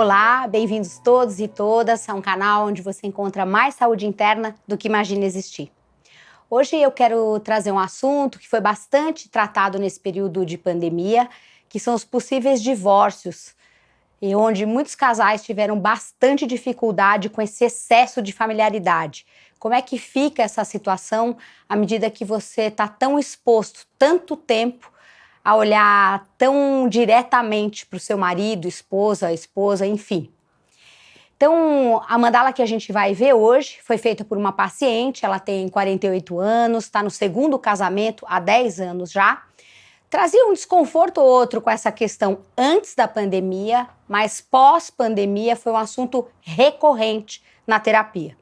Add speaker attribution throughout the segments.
Speaker 1: Olá, bem-vindos todos e todas a um canal onde você encontra mais saúde interna do que imagina existir. Hoje eu quero trazer um assunto que foi bastante tratado nesse período de pandemia, que são os possíveis divórcios, e onde muitos casais tiveram bastante dificuldade com esse excesso de familiaridade. Como é que fica essa situação à medida que você está tão exposto tanto tempo a olhar tão diretamente para o seu marido, esposa, enfim. Então, a mandala que a gente vai ver hoje foi feita por uma paciente, ela tem 48 anos, está no segundo casamento há 10 anos já. Trazia um desconforto ou outro com essa questão antes da pandemia, mas pós-pandemia foi um assunto recorrente na terapia.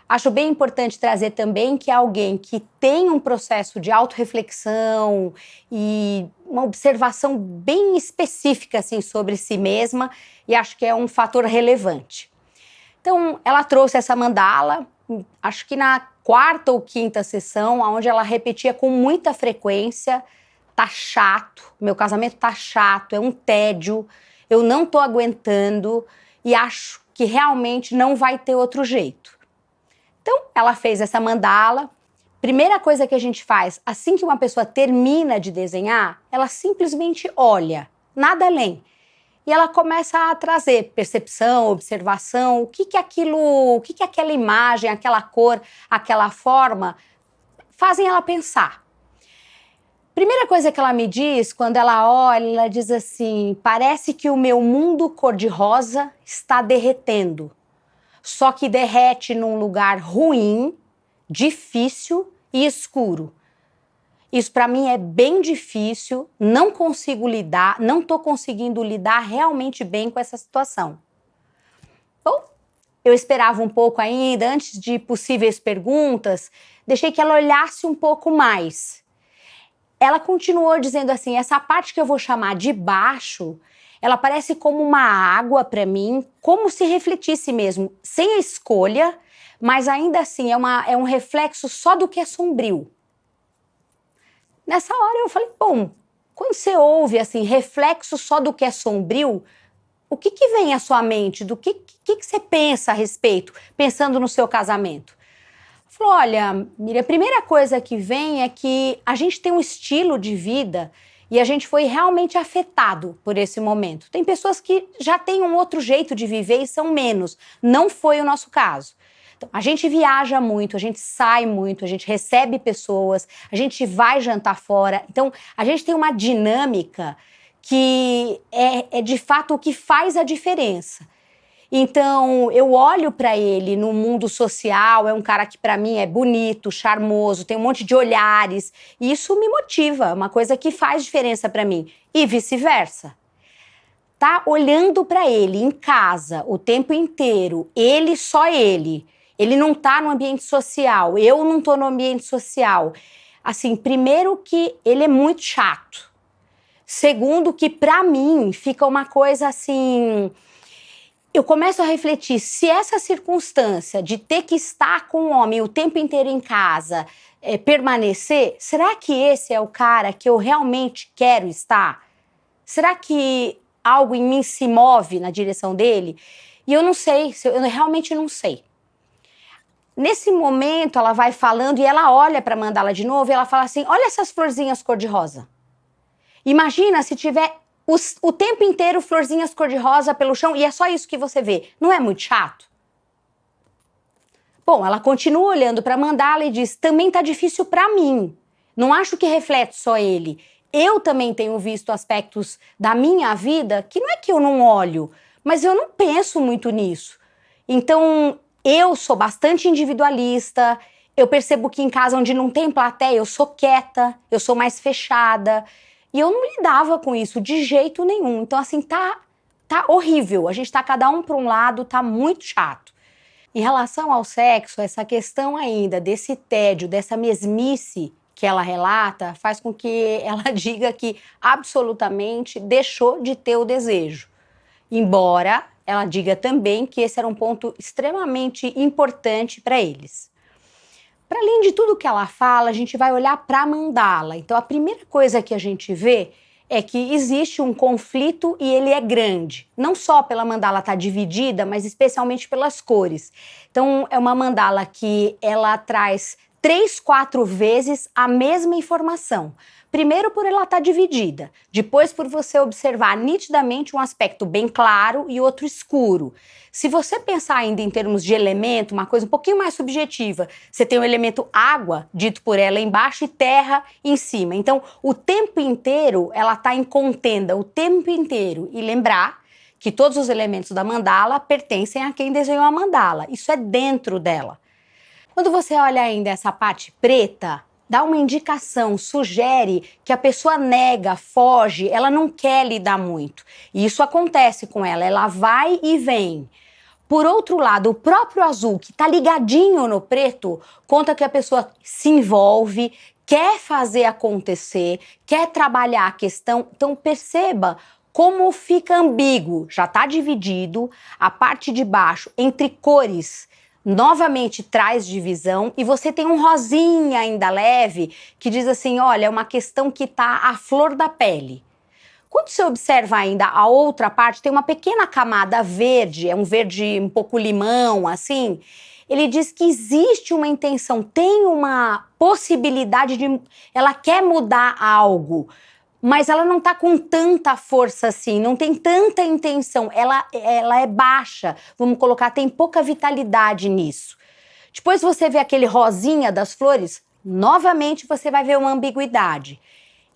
Speaker 1: Acho bem importante trazer também que é alguém que tem um processo de autorreflexão e uma observação bem específica assim, sobre si mesma, e acho que é um fator relevante. Então, ela trouxe essa mandala, acho que na quarta ou quinta sessão, onde ela repetia com muita frequência: tá chato, meu casamento tá chato, é um tédio, eu não tô aguentando e acho que realmente não vai ter outro jeito. Então, ela fez essa mandala. Primeira coisa que a gente faz, assim que uma pessoa termina de desenhar, ela simplesmente olha, nada além. E ela começa a trazer percepção, observação, o que aquela imagem, aquela cor, aquela forma fazem ela pensar. Primeira coisa que ela me diz, quando ela olha, ela diz assim: parece que o meu mundo cor-de-rosa está derretendo. Só que derrete num lugar ruim, difícil e escuro. Isso para mim é bem difícil, não consigo lidar, não estou conseguindo lidar realmente bem com essa situação. Bom, eu esperava um pouco ainda, antes de possíveis perguntas, deixei que ela olhasse um pouco mais. Ela continuou dizendo assim: essa parte que eu vou chamar de baixo, ela parece como uma água para mim, como se refletisse mesmo, sem a escolha, mas ainda assim é um reflexo só do que é sombrio. Nessa hora eu falei: bom, quando você ouve assim, reflexo só do que é sombrio, o que vem à sua mente? Do que você pensa a respeito, pensando no seu casamento? Falou: olha, Miriam, a primeira coisa que vem é que a gente tem um estilo de vida e a gente foi realmente afetado por esse momento. Tem pessoas que já têm um outro jeito de viver e são menos. Não foi o nosso caso. Então, a gente viaja muito, a gente sai muito, a gente recebe pessoas, a gente vai jantar fora. Então, a gente tem uma dinâmica que é de fato o que faz a diferença. Então, eu olho para ele no mundo social, é um cara que para mim é bonito, charmoso, tem um monte de olhares, e isso me motiva, é uma coisa que faz diferença para mim, e vice-versa. Tá olhando para ele em casa o tempo inteiro, ele, só ele não tá no ambiente social, eu não tô no ambiente social. Assim, primeiro que ele é muito chato. Segundo que para mim fica uma coisa assim... Eu começo a refletir, se essa circunstância de ter que estar com o homem o tempo inteiro em casa permanecer, será que esse é o cara que eu realmente quero estar? Será que algo em mim se move na direção dele? E eu não sei, eu realmente não sei. Nesse momento ela vai falando e ela olha para a mandala de novo e ela fala assim: olha essas florzinhas cor-de-rosa. Imagina se tiver o tempo inteiro florzinhas cor-de-rosa pelo chão e é só isso que você vê. Não é muito chato? Bom, ela continua olhando para a mandala e diz: também tá difícil para mim. Não acho que reflete só ele. Eu também tenho visto aspectos da minha vida que não é que eu não olho, mas eu não penso muito nisso. Então, eu sou bastante individualista, eu percebo que em casa onde não tem plateia, eu sou quieta, eu sou mais fechada. E eu não lidava com isso de jeito nenhum. Então, assim, tá horrível. A gente tá cada um para um lado, tá muito chato. Em relação ao sexo, essa questão ainda desse tédio, dessa mesmice que ela relata, faz com que ela diga que absolutamente deixou de ter o desejo. Embora ela diga também que esse era um ponto extremamente importante para eles. Para além de tudo que ela fala, a gente vai olhar para a mandala. Então, a primeira coisa que a gente vê é que existe um conflito e ele é grande. Não só pela mandala estar dividida, mas especialmente pelas cores. Então, é uma mandala que ela traz 3, 4 vezes a mesma informação. Primeiro por ela estar dividida, depois por você observar nitidamente um aspecto bem claro e outro escuro. Se você pensar ainda em termos de elemento, uma coisa um pouquinho mais subjetiva, você tem o elemento água, dito por ela embaixo, e terra em cima. Então, o tempo inteiro ela está em contenda, o tempo inteiro. E lembrar que todos os elementos da mandala pertencem a quem desenhou a mandala. Isso é dentro dela. Quando você olha ainda essa parte preta, dá uma indicação, sugere que a pessoa nega, foge, ela não quer lidar muito. E isso acontece com ela, ela vai e vem. Por outro lado, o próprio azul, que está ligadinho no preto, conta que a pessoa se envolve, quer fazer acontecer, quer trabalhar a questão. Então perceba como fica ambíguo, já está dividido, a parte de baixo entre cores, novamente traz divisão, e você tem um rosinha ainda leve, que diz assim, olha, é uma questão que está à flor da pele. Quando você observa ainda a outra parte, tem uma pequena camada verde, é um verde um pouco limão, assim. Ele diz que existe uma intenção, tem uma possibilidade de... Ela quer mudar algo, mas ela não está com tanta força assim, não tem tanta intenção. Ela é baixa, vamos colocar, tem pouca vitalidade nisso. Depois você vê aquele rosinha das flores, novamente você vai ver uma ambiguidade.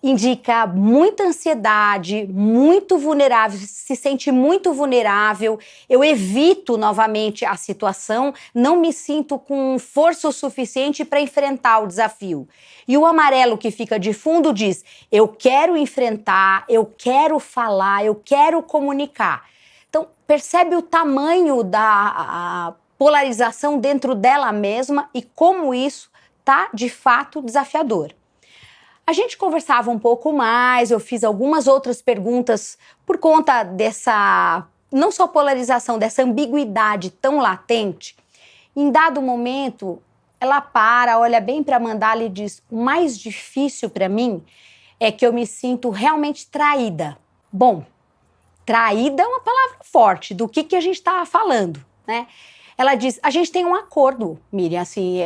Speaker 1: Indica muita ansiedade, muito vulnerável, se sente muito vulnerável. Eu evito novamente a situação, não me sinto com força o suficiente para enfrentar o desafio. E o amarelo que fica de fundo diz, eu quero enfrentar, eu quero falar, eu quero comunicar. Então, percebe o tamanho da polarização dentro dela mesma e como isso está, de fato, desafiador. A gente conversava um pouco mais, eu fiz algumas outras perguntas por conta dessa, não só polarização, dessa ambiguidade tão latente. Em dado momento, ela olha bem para a mandala e diz, o mais difícil para mim é que eu me sinto realmente traída. Bom, traída é uma palavra forte, do que a gente está falando, né? Ela diz, a gente tem um acordo, Miriam, assim,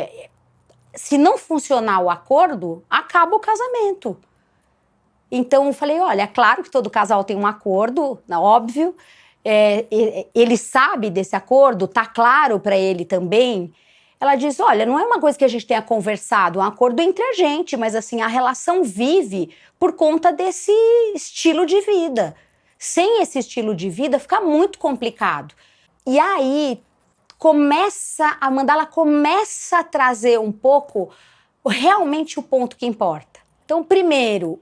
Speaker 1: se não funcionar o acordo, acaba o casamento. Então eu falei, olha, é claro que todo casal tem um acordo, óbvio, ele sabe desse acordo, tá claro para ele também. Ela diz, olha, não é uma coisa que a gente tenha conversado, é um acordo entre a gente, mas assim, a relação vive por conta desse estilo de vida. Sem esse estilo de vida fica muito complicado. E aí a mandala começa a trazer um pouco realmente o ponto que importa. Então, primeiro,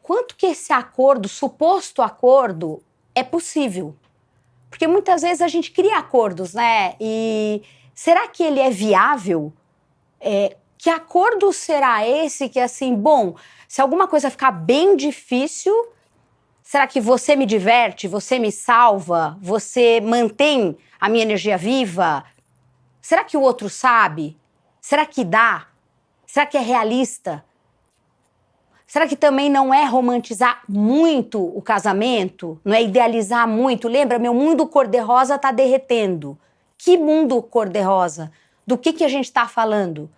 Speaker 1: quanto que esse acordo, suposto acordo, é possível? Porque muitas vezes a gente cria acordos, né? E será que ele é viável? Que acordo será esse que, assim, bom, se alguma coisa ficar bem difícil, será que você me diverte, você me salva, você mantém a minha energia viva? Será que o outro sabe? Será que dá? Será que é realista? Será que também não é romantizar muito o casamento? Não é idealizar muito? Lembra, meu mundo cor-de-rosa está derretendo. Que mundo cor-de-rosa? Do que a gente está falando?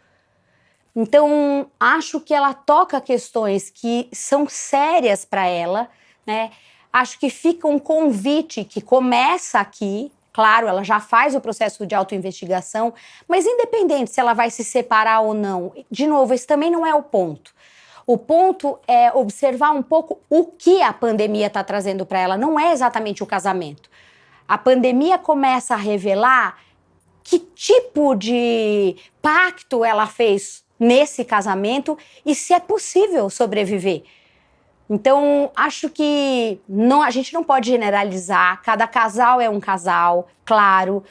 Speaker 1: Então, acho que ela toca questões que são sérias para ela, né? Acho que fica um convite que começa aqui. Claro, ela já faz o processo de autoinvestigação, mas independente se ela vai se separar ou não, de novo, esse também não é o ponto. O ponto é observar um pouco o que a pandemia está trazendo para ela, não é exatamente o casamento. A pandemia começa a revelar que tipo de pacto ela fez nesse casamento e se é possível sobreviver. Então, acho que a gente não pode generalizar, cada casal é um casal, claro,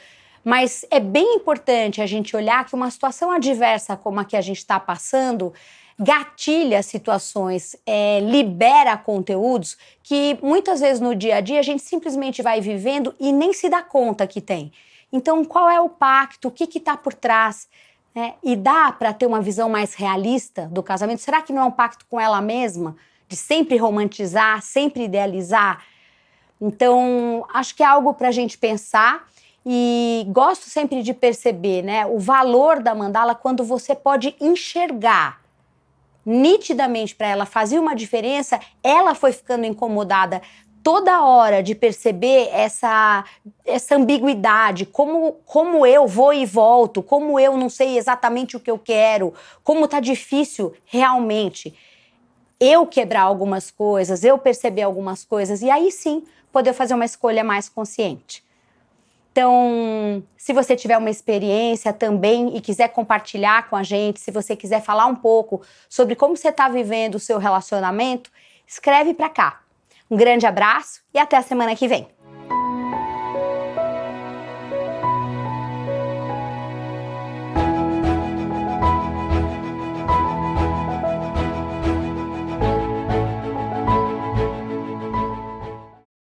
Speaker 1: mas é bem importante a gente olhar que uma situação adversa como a que a gente está passando gatilha situações, libera conteúdos que muitas vezes no dia a dia a gente simplesmente vai vivendo e nem se dá conta que tem. Então, qual é o pacto, o que está por trás? E dá para ter uma visão mais realista do casamento? Será que não é um pacto com ela mesma? de sempre romantizar, sempre idealizar. Então, acho que é algo para a gente pensar e gosto sempre de perceber, né, o valor da mandala quando você pode enxergar nitidamente para ela, fazia uma diferença, ela foi ficando incomodada toda hora de perceber essa ambiguidade, como eu vou e volto, como eu não sei exatamente o que eu quero, como tá difícil realmente eu quebrar algumas coisas, eu perceber algumas coisas, e aí sim poder fazer uma escolha mais consciente. Então, se você tiver uma experiência também e quiser compartilhar com a gente, se você quiser falar um pouco sobre como você está vivendo o seu relacionamento, escreve para cá. Um grande abraço e até a semana que vem.